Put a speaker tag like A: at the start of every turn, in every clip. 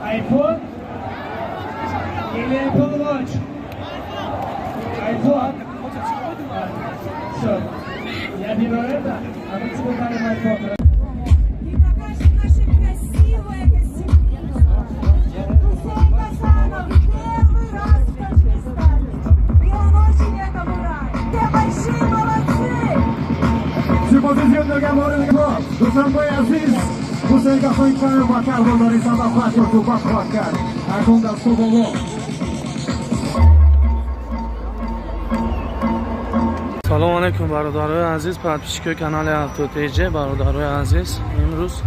A: iPhone или Apple Watch? iPhone. Все. Я беру это, а мы тебе дарим iPhone.
B: И такая же наша красивая гостиница. Хусейн Гасанов первый раз в Таджикистане. И он очень этому рад. Те большие молодцы!
C: Posizione Gamorino, Dusanboy Aziz, Hussein Gasoykan Bakar, Bondari Sabah Fatih Tubak Bakar, Akonda Sobovo.
D: سلام علیکم برادرای عزیز، پادپیشکای کانال автотج برادرای عزیز. امروز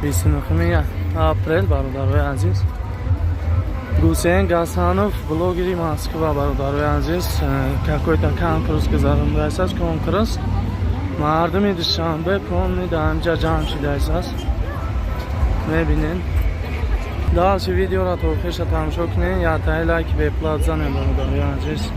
D: 29 апрель برادرای عزیز. Гусейн Гасанов, блогери Москва, برادرای عزیز. какой-то конкурс гузарондааст, конкурс. مردمی دوشنبه پون در اینجا جمع شده است. میبینین داشت ویدیو را توفیش تماشا کنین یا تا لایک به پلات زنه برادرای عزیز.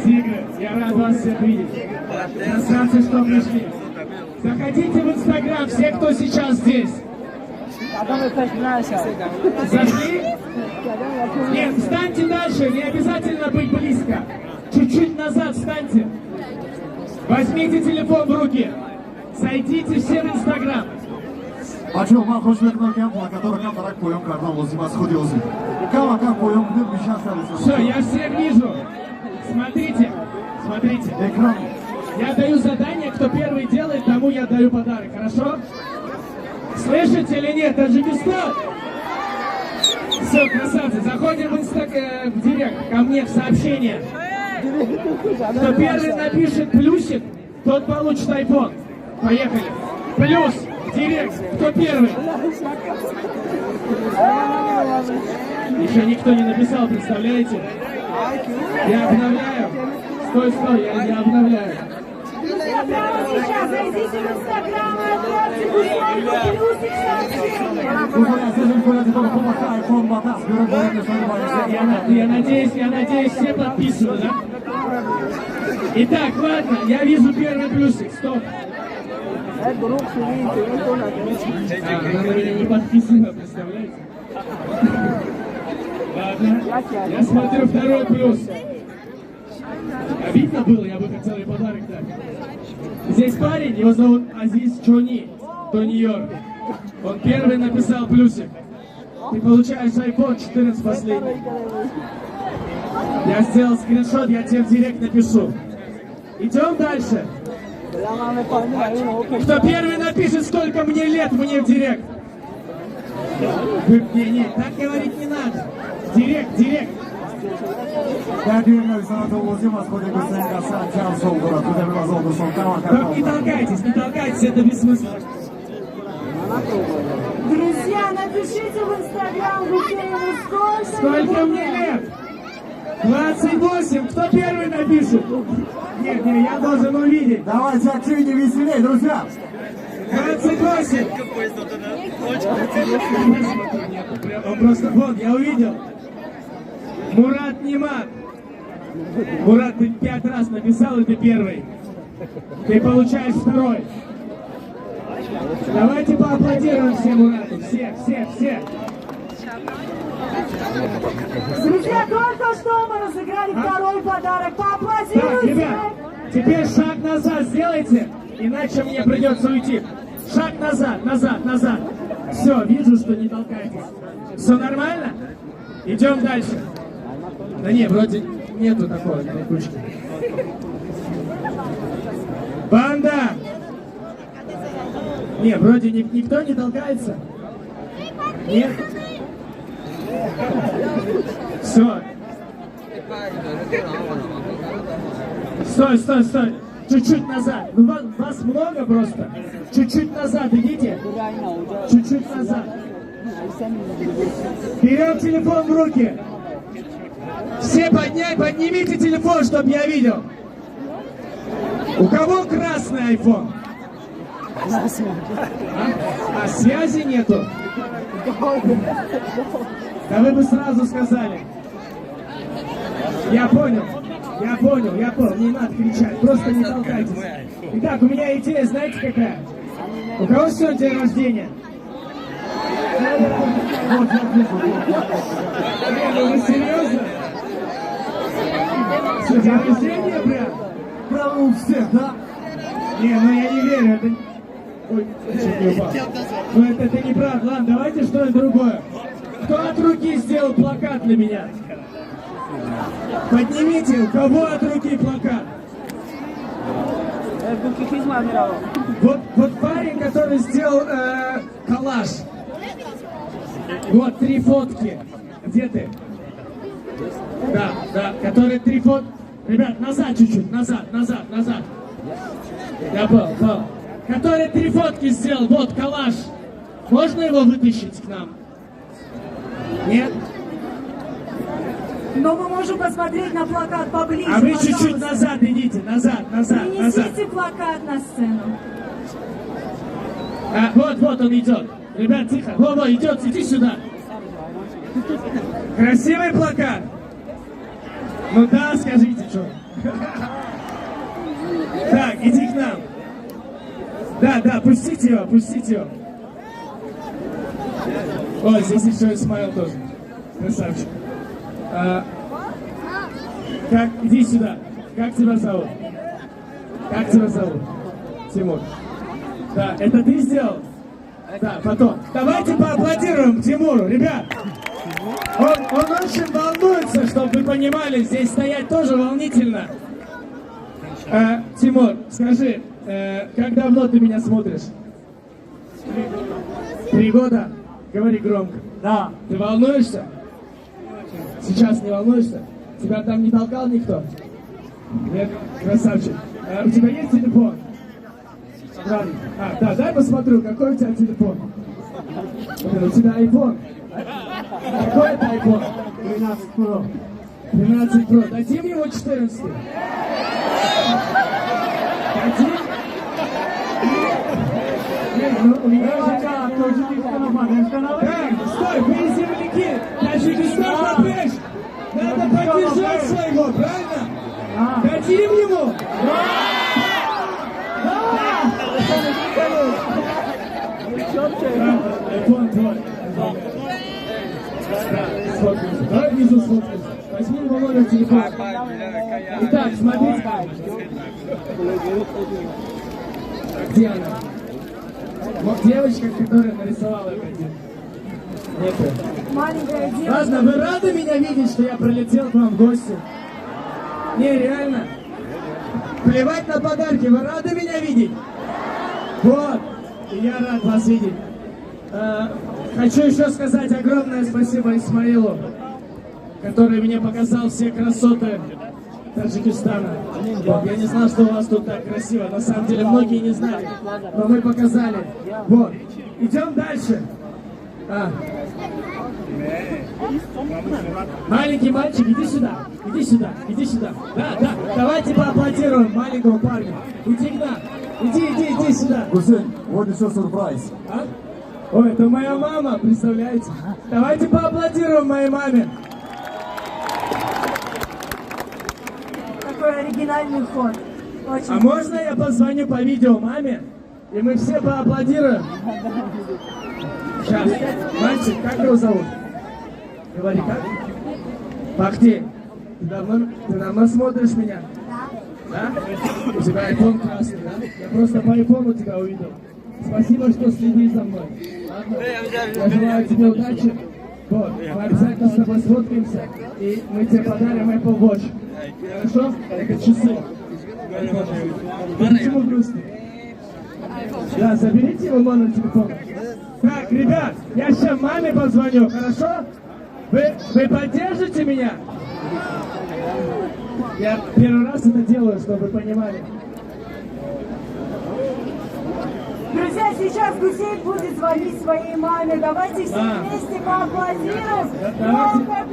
A: Тигры, я рад вас всех видеть. Красавцы, что пришли. Заходите в Инстаграм, все, кто сейчас здесь. Зашли? Нет, встаньте дальше, не обязательно быть близко. Чуть-чуть назад встаньте. Возьмите телефон в руки. Зайдите все в Инстаграм.
C: Бачо, ман хош мекунам, плакатора кам дарак поём кардан лозим аст, худи озим. Кам поём кунем, бишан садисам.
A: Все, я всех вижу. Смотрите, смотрите.
C: Экран.
A: Я даю задание, кто первый делает, тому я даю подарок, хорошо? Слышите или нет, Таджикистан? Все, красавцы, заходим в директ, ко мне в сообщение. Кто первый напишет плюсик, тот получит iPhone. Поехали. Плюс, директ, кто первый? Еще никто не написал, представляете? Я обновляю. Стой, я не обновляю.
B: Прямо сейчас зайдите в Инстаграм и отправьте Гусейну плюсик сообщение.
A: Я надеюсь, все подписаны, да? Итак, ладно, я вижу первый плюсик, стоп. Она на меня не подписана, представляете? Ладно, я смотрю второй плюс. Обидно было, я бы хотел ей подарок дать. Здесь парень, его зовут Азиз Чони, Нью-Йорк. Он первый написал плюсик. Ты получаешь iPhone 14 последний. Я сделал скриншот, я тебе в директ напишу. Идем дальше. Кто первый напишет, сколько мне лет, мне в директ. Не, так говорить не надо. Директ.
C: Dar düğünler sanatı olacağım, askode Hussein Gasan, can soldura, tude biraz oldu son kanal
A: Только не толкайтесь, это бессмысленно.
B: Друзья, напишите в Инстаграм Гусейну,
A: Сколько мне лет? 28. Кто первый напишет? Нет, я должен увидеть.
C: Давайте активнее, веселее, друзья!
A: 28. Он просто, вот, я увидел. Мурат Нимат. Мурат, ты 5 раз написал, и ты первый. Ты получаешь второй. Давайте поаплодируем всем Мурату. Все.
B: Друзья, только что мы разыграли второй подарок.
A: Так,
B: Поаплодируйте!
A: ребят, теперь шаг назад сделайте, иначе мне придется уйти. Шаг назад. Все, вижу, что не толкаетесь. Все нормально? Идем дальше. Да не, вроде нету такой толкучки. Банда! Не, вроде никто не толкается. Нет? Все. Стой. Чуть-чуть назад. Ну, вас много просто. Чуть-чуть назад идите. Чуть-чуть назад. Берем телефон в руки. Все поднимите телефон, чтобы я видел. У кого красный iPhone? А связи нету? Да вы бы сразу сказали. Я понял. Я понял, не надо кричать, просто не толкайтесь. Итак, у меня идея, знаете какая? У кого сегодня день рождения? Ну вы серьезно? Что, день рождения прям?
C: Прямо у всех, да?
A: Не, ну я не верю, это... Ой, чуть не упал. Ну это неправда, ладно, давайте что-нибудь другое. Кто от руки сделал плакат для меня? Поднимите, у кого от руки плакат? Вот парень, который сделал коллаж. Вот 3 фотки. Где ты? Да, которые 3 фотки. Ребят, назад чуть-чуть, назад. Я понял. Который 3 фотки сделал, вот коллаж. Можно его вытащить к нам? Нет?
B: Но мы можем посмотреть на плакат поближе.
A: А вы
B: пожалуйста.
A: чуть-чуть назад идите, назад.
B: Принесите плакат на сцену.
A: Вот он идет. Ребят, тихо. Во, идет, иди сюда. Красивый плакат? Ну да, скажите, что. Так, иди к нам. Да, пустите его. О, здесь еще и смайл тоже. Красавчик. Иди сюда. Как тебя зовут? Тимур. Да, это ты сделал? Да, потом. Давайте поаплодируем Тимуру, ребят. Он очень волнуется, чтобы вы понимали, здесь стоять тоже волнительно. Тимур, скажи, как давно ты меня смотришь? 3 года? Говори громко.
C: Да.
A: Ты волнуешься? Сейчас не волнуешься? Тебя там не толкал никто? Нет? Красавчик. У тебя есть телефон? Да, дай посмотрю, какой у тебя телефон. У тебя iPhone. Какой это iPhone?
C: 13 Pro.
A: 13 Pro. Дадим ему 14? Дадим? Нет, ну у меня же... Стой, вы земляки! Таджикистан попрешь! Надо поддержать своего, правильно? Дадим ему? Айфон твой. Сфоткаемся. Давай внизу сфоткаемся. Возьми его номер телефона. Итак, смотрите. Где она? Вот девочка, которая нарисовала это. Нет.
B: Маленькая девочка.
A: Ладно, вы рады меня видеть, что я прилетел к вам в гости? Не, реально. Плевать на подарки, вы рады меня видеть? Вот. И я рад вас видеть. Хочу еще сказать огромное спасибо Исмаилу, который мне показал все красоты Таджикистана. Вот, я не знал, что у вас тут так красиво. На самом деле многие не знали, но мы показали. Вот. Идем дальше. Маленький мальчик, иди сюда. Да, давайте поаплодируем маленькому парню. Иди к нам. Иди сюда.
C: Гусейн, вот еще сюрприз.
A: Ой, это моя мама, представляете? Давайте поаплодируем моей маме.
B: Такой оригинальный ход. Очень.
A: А можно я позвоню по видео маме? И мы все поаплодируем? Сейчас. Мальчик, как его зовут? Говори, как? Пахти. Ты давно смотришь меня? Да? У тебя айфон красный, да? Я просто по айфону тебя увидел. Спасибо, что следишь за мной. Ладно? Я желаю тебе удачи. Вот, мы обязательно с тобой сфоткаемся, и мы тебе подарим Apple Watch. Хорошо? Это часы. Ты почему грустный? Да, заберите его номер телефона. Так, ребят, я сейчас маме позвоню, хорошо? Вы поддержите меня? Я первый раз это делаю, чтобы вы понимали.
B: Друзья, сейчас Гусейн будет звонить своей маме. Давайте все вместе поаплодируем. Громко.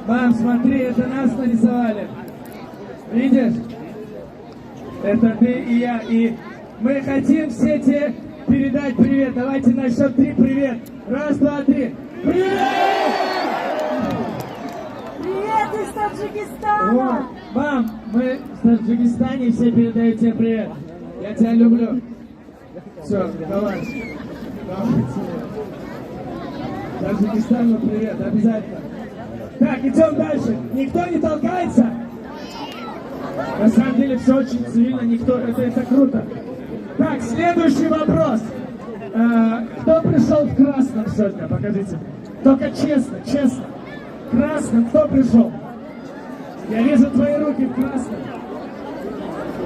A: Мам, смотри, это нас нарисовали. Видишь? Это ты и я. И мы хотим все тебе передать привет. Давайте на счет 3 привет. 1, 2, 3. Привет!
B: Привет из с Таджикистана.
A: Мам, мы в Таджикистане, все передают тебе привет. Я тебя люблю. Все, давай. Таджикистану привет, обязательно. Так, идем дальше. Никто не толкается? На самом деле все очень цивильно, никто, это круто. Так, следующий вопрос. Кто пришел в красном сегодня? Покажите. Только честно, честно. Красным кто пришел? Я вижу твои руки в красном.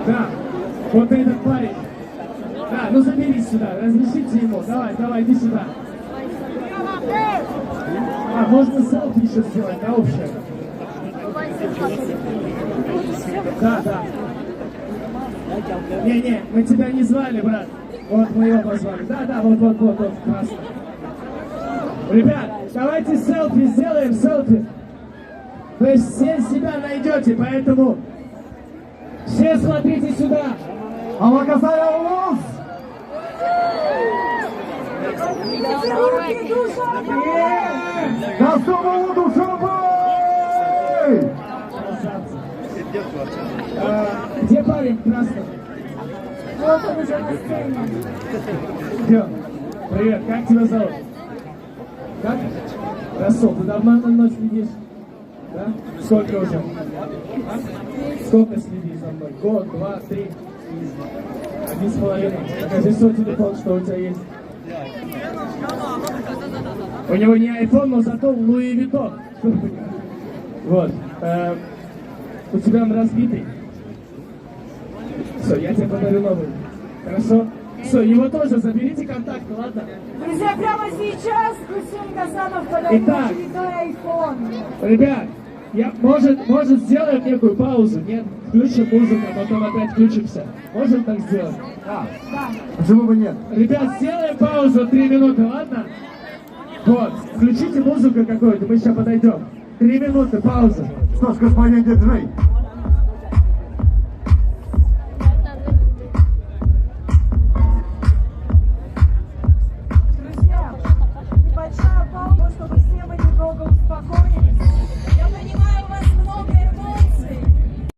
A: Да, вот этот парень. Да, ну заберись сюда, разрешите ему. Давай, иди сюда. А, можно селфи еще сделать, да, общее? Да. Не, мы тебя не звали, брат. Вот мы его позвали. Да, вот, красный. Ребят, давайте селфи сделаем, селфи. То есть все себя найдете, поэтому все смотрите сюда.
C: Алакасая улус!
B: Поднимите руки, Душанбе!
C: Кастомову Душанбе!
A: Где парень красный?
B: Вот он уже на сцене.
A: Идем. Привет, как тебя зовут? Как? Расул, ты давно за мной следишь? Да? Сколько уже? А? Сколько следишь за мной? Год, 2, 3? 1,5. Покажи свой телефон, что у тебя есть. У него не iPhone, но зато Луи Виттон. Вот. У тебя он разбитый. Все, я тебе подарю новый. Хорошо? Все, его тоже заберите контакты, ладно?
B: Друзья, прямо сейчас Гусейн Гасанов подарил
A: Итак.
B: очередной iPhone.
A: Ребят, может сделаем некую паузу, нет? Включим музыку, а потом опять включимся. Можем так сделать?
C: Да. Почему бы нет?
A: Ребят, сделаем паузу 3 минуты, ладно? Вот, включите музыку какую-то, мы сейчас подойдем. 3 минуты, пауза.
C: Что ж, господин диджей,